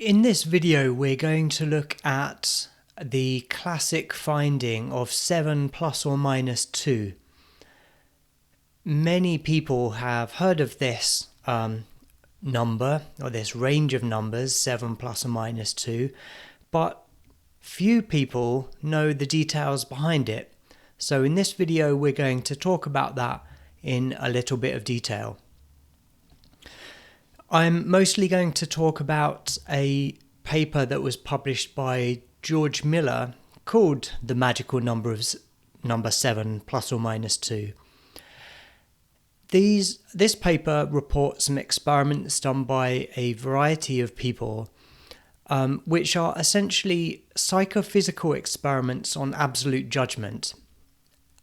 In this video, we're going to look at the classic finding of 7 plus or minus 2. Many people have heard of this number, or this range of numbers, 7 plus or minus 2, but few people know the details behind it. So in this video, we're going to talk about that in a little bit of detail. I'm mostly going to talk about a paper that was published by George Miller called The Magical Number of Number 7 plus or minus 2. This paper reports some experiments done by a variety of people, which are essentially psychophysical experiments on absolute judgment.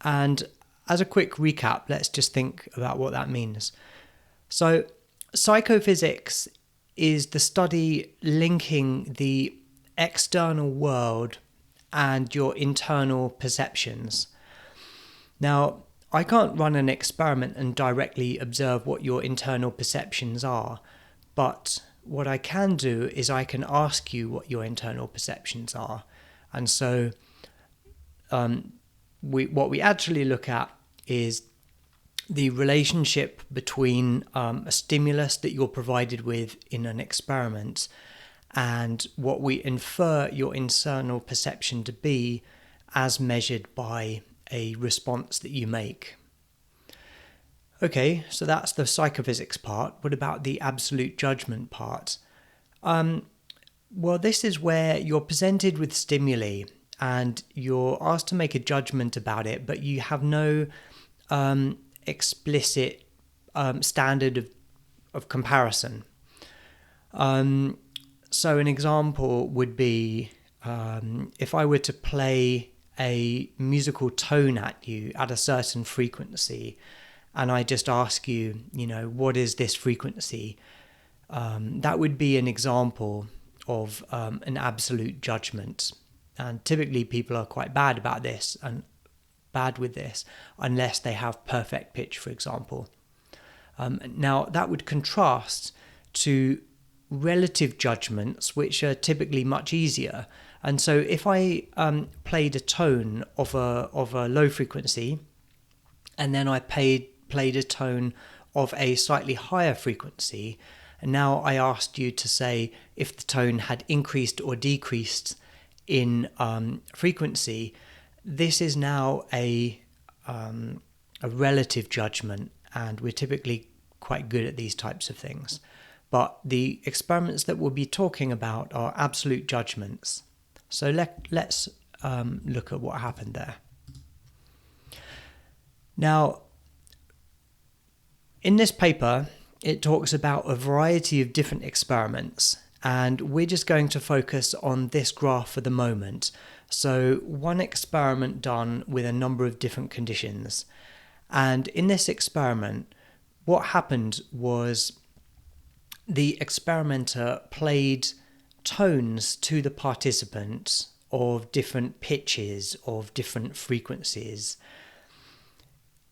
And as a quick recap, let's just think about what that means. So, psychophysics is the study linking the external world and your internal perceptions. Now, I can't run an experiment and directly observe what your internal perceptions are, but what I can do is I can ask you what your internal perceptions are. And so what we actually look at is the relationship between a stimulus that you're provided with in an experiment and what we infer your internal perception to be as measured by a response that you make. Okay, so that's the psychophysics part. What about the absolute judgment part? Well, this is where you're presented with stimuli and you're asked to make a judgment about it, but you have no explicit standard of comparison. So an example would be if I were to play a musical tone at you at a certain frequency, and I just ask you, what is this frequency? That would be an example of an absolute judgment. And typically people are quite bad about this and bad with this unless they have perfect pitch, for example. Now that would contrast to relative judgments, which are typically much easier. And so if I played a tone of a low frequency and then I played a tone of a slightly higher frequency, and now I asked you to say if the tone had increased or decreased in frequency, this is now a relative judgment, and we're typically quite good at these types of things. But the experiments that we'll be talking about are absolute judgments. So let's look at what happened there. Now, in this paper, it talks about a variety of different experiments, and we're just going to focus on this graph for the moment. So one experiment done with a number of different conditions. And in this experiment, what happened was the experimenter played tones to the participants of different pitches, of different frequencies.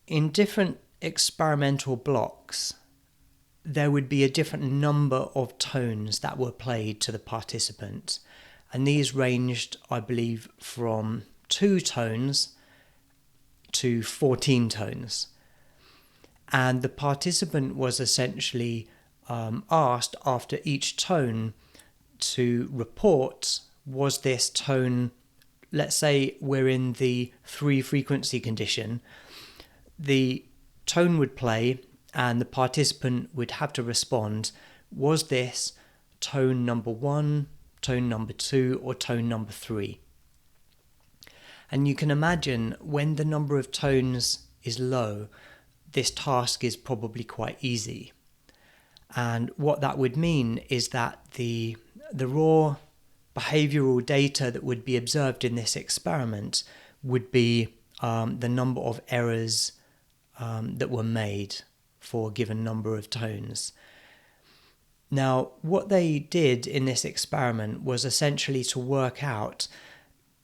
In different experimental blocks, there would be a different number of tones that were played to the participant. And these ranged, I believe, from 2 tones to 14 tones. And the participant was essentially asked after each tone to report, was this tone, let's say we're in the 3 frequency condition, the tone would play and the participant would have to respond, was this tone number 1, tone number 2, or tone number 3? And you can imagine when the number of tones is low, this task is probably quite easy. And what that would mean is that the raw behavioral data that would be observed in this experiment would be the number of errors that were made for a given number of tones. Now, what they did in this experiment was essentially to work out,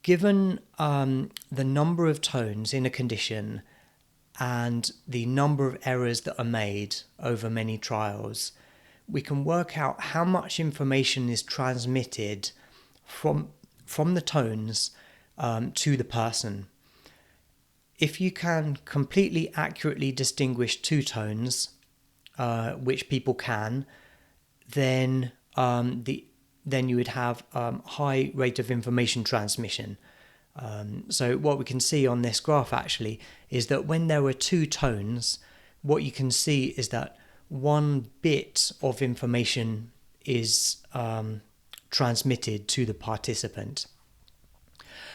given the number of tones in a condition and the number of errors that are made over many trials, we can work out how much information is transmitted from the tones to the person. If you can completely accurately distinguish two tones, which people can, then you would have high rate of information transmission. So what we can see on this graph actually is that when there were two tones, what you can see is that one bit of information is transmitted to the participant.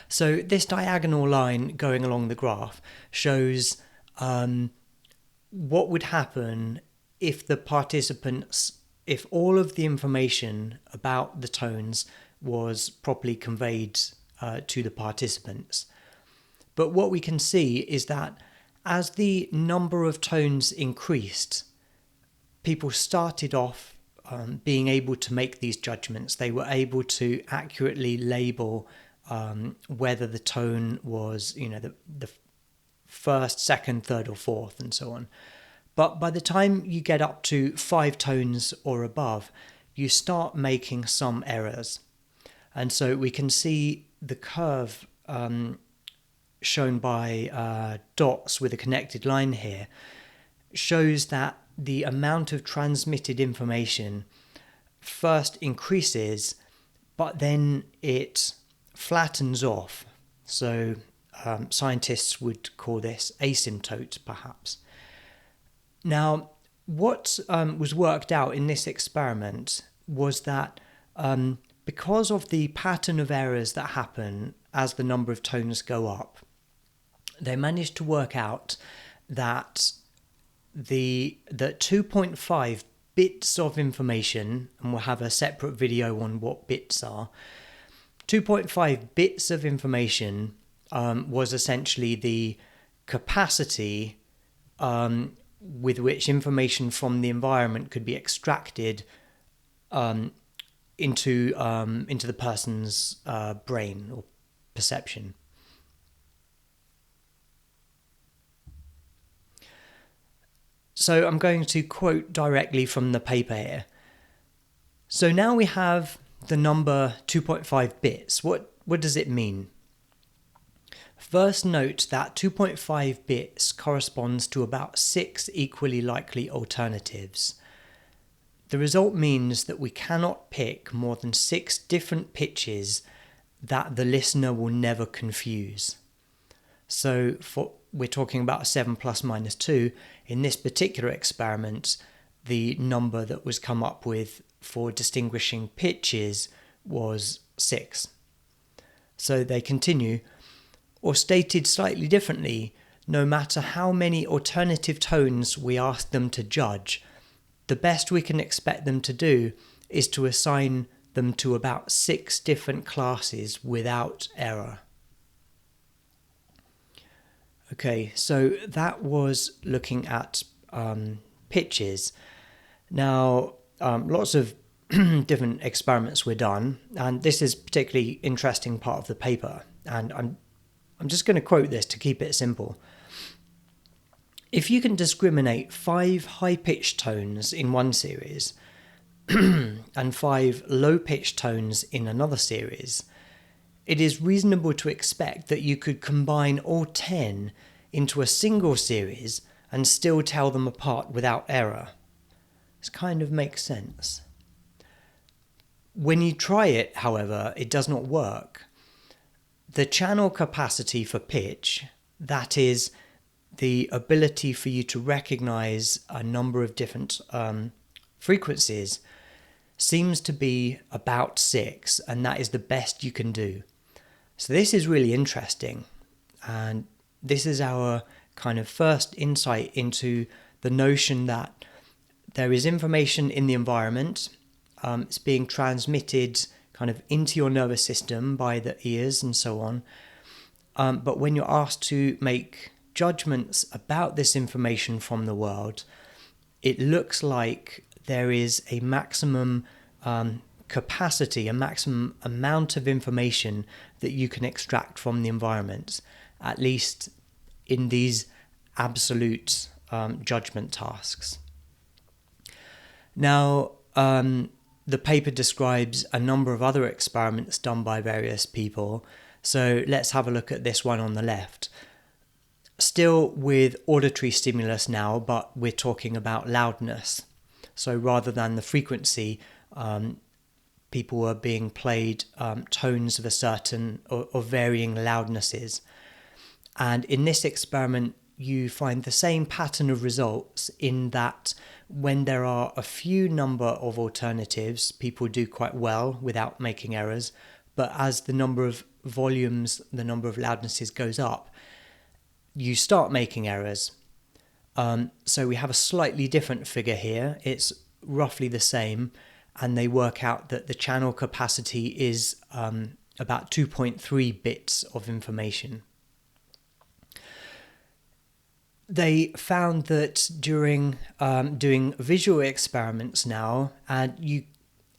So this diagonal line going along the graph shows what would happen if if all of the information about the tones was properly conveyed to the participants. But what we can see is that as the number of tones increased, people started off being able to make these judgments. They were able to accurately label whether the tone was, the first, second, third, or fourth, and so on. But by the time you get up to 5 tones or above, you start making some errors. And so we can see the curve shown by dots with a connected line here shows that the amount of transmitted information first increases, but then it flattens off. So scientists would call this asymptote, perhaps. Now, what was worked out in this experiment was that because of the pattern of errors that happen as the number of tones go up, they managed to work out that the 2.5 bits of information, and we'll have a separate video on what bits are, 2.5 bits of information was essentially the capacity with which information from the environment could be extracted into the person's brain or perception. So I'm going to quote directly from the paper here. So now we have the number 2.5 bits. What does it mean? First, note that 2.5 bits corresponds to about 6 equally likely alternatives. The result means that we cannot pick more than 6 different pitches that the listener will never confuse. So we're talking about 7 plus minus 2. In this particular experiment, the number that was come up with for distinguishing pitches was 6. So they continue, or stated slightly differently, no matter how many alternative tones we ask them to judge, the best we can expect them to do is to assign them to about 6 different classes without error. Okay, so that was looking at pitches. Now, lots of different experiments were done, and this is a particularly interesting part of the paper, and I'm just going to quote this to keep it simple. If you can discriminate 5 high-pitched tones in one series and 5 low-pitched tones in another series, it is reasonable to expect that you could combine all 10 into a single series and still tell them apart without error. This kind of makes sense. When you try it, however, it does not work. The channel capacity for pitch, that is, the ability for you to recognize a number of different frequencies, seems to be about 6, and that is the best you can do. So this is really interesting, and this is our kind of first insight into the notion that there is information in the environment. It's being transmitted kind of into your nervous system by the ears and so on. But when you're asked to make judgments about this information from the world, it looks like there is a maximum capacity, a maximum amount of information that you can extract from the environment, at least in these absolute judgment tasks. Now, the paper describes a number of other experiments done by various people. So let's have a look at this one on the left. Still with auditory stimulus now, but we're talking about loudness. So rather than the frequency, people were being played tones of a certain or varying loudnesses. And in this experiment, you find the same pattern of results in that when there are a few number of alternatives, people do quite well without making errors. But as the number of volumes, the number of loudnesses goes up, you start making errors. So we have a slightly different figure here. It's roughly the same, and they work out that the channel capacity is about 2.3 bits of information. They found that during doing visual experiments now, and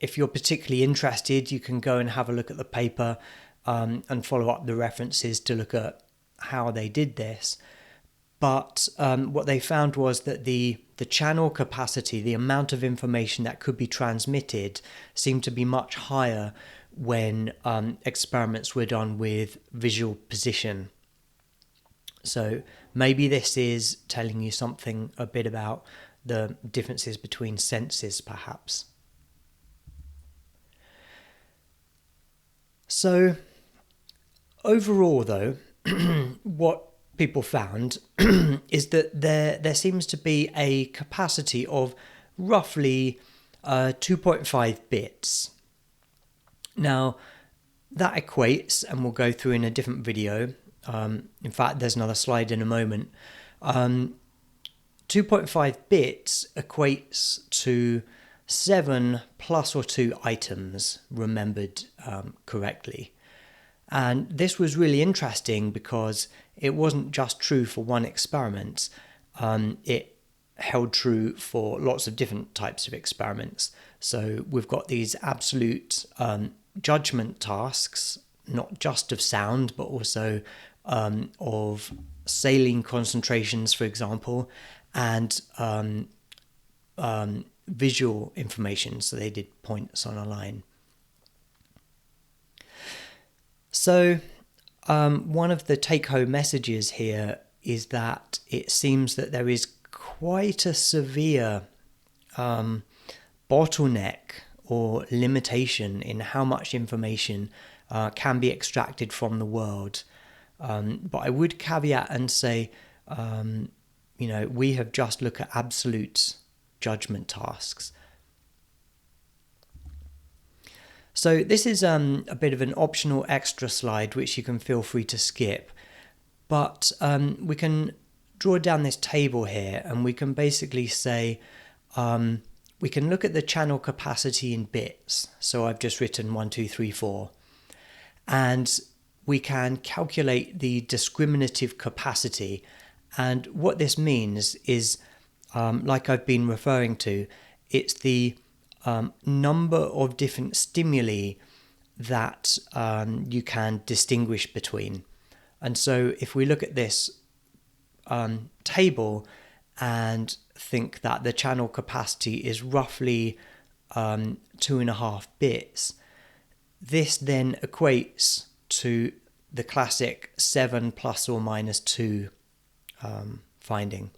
if you're particularly interested, you can go and have a look at the paper and follow up the references to look at how they did this. But what they found was that the channel capacity, the amount of information that could be transmitted, seemed to be much higher when experiments were done with visual position. So maybe this is telling you something a bit about the differences between senses, perhaps. So overall, though, what people found is that there seems to be a capacity of roughly 2.5 bits. Now, that equates, and we'll go through in a different video, in fact, there's another slide in a moment, 2.5 bits equates to 7 plus or 2 items, remembered correctly. And this was really interesting because it wasn't just true for one experiment. It held true for lots of different types of experiments. So we've got these absolute judgment tasks, not just of sound, but also of saline concentrations, for example, and visual information. So they did points on a line. So one of the take-home messages here is that it seems that there is quite a severe bottleneck or limitation in how much information can be extracted from the world. But I would caveat and say, we have just looked at absolute judgment tasks. So this is a bit of an optional extra slide which you can feel free to skip, but we can draw down this table here and we can basically say we can look at the channel capacity in bits. So I've just written 1, 2, 3, 4, and we can calculate the discriminative capacity. And what this means is, like I've been referring to, it's the number of different stimuli that you can distinguish between. And so if we look at this table and think that the channel capacity is roughly 2.5 bits, this then equates to the classic 7 plus or minus 2 finding.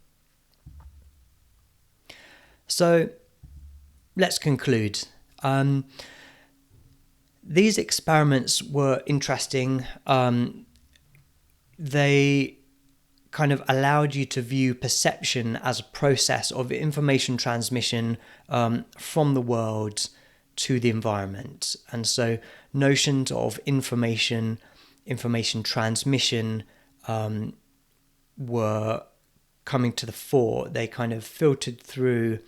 So let's conclude. These experiments were interesting. They kind of allowed you to view perception as a process of information transmission from the world to the environment. And so notions of information transmission were coming to the fore. They kind of filtered through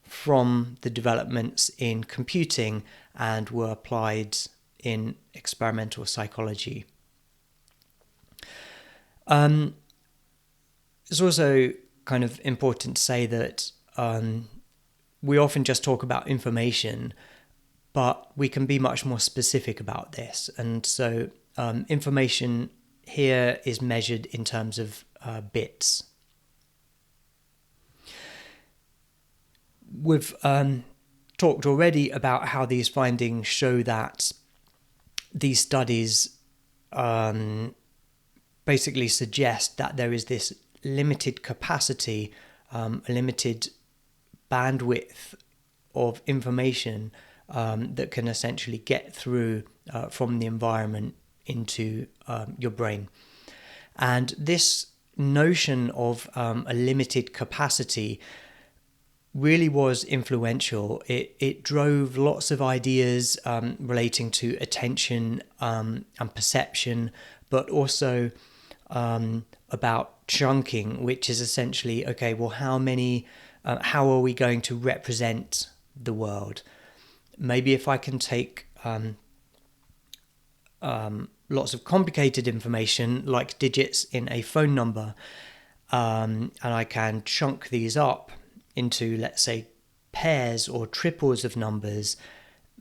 from the developments in computing and were applied in experimental psychology. It's also kind of important to say that we often just talk about information, but we can be much more specific about this. And so information here is measured in terms of bits. We've talked already about how these findings show that these studies basically suggest that there is this limited capacity, a limited bandwidth of information that can essentially get through from the environment into your brain. And this notion of a limited capacity really was influential. It drove lots of ideas relating to attention and perception, but also about chunking, which is essentially, okay, well, how are we going to represent the world? Maybe if I can take lots of complicated information like digits in a phone number, and I can chunk these up into, let's say, pairs or triples of numbers,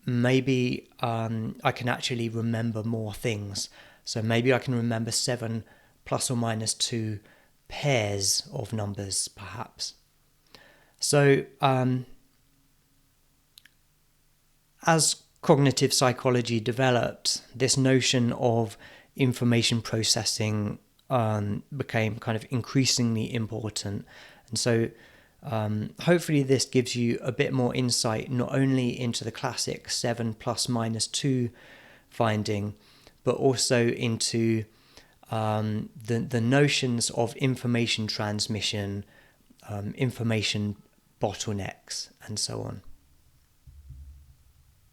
maybe I can actually remember more things. So maybe I can remember 7 plus or minus 2 pairs of numbers, perhaps. So as cognitive psychology developed, this notion of information processing became kind of increasingly important. And so hopefully this gives you a bit more insight, not only into the classic 7 plus minus 2 finding, but also into the notions of information transmission, information bottlenecks, and so on.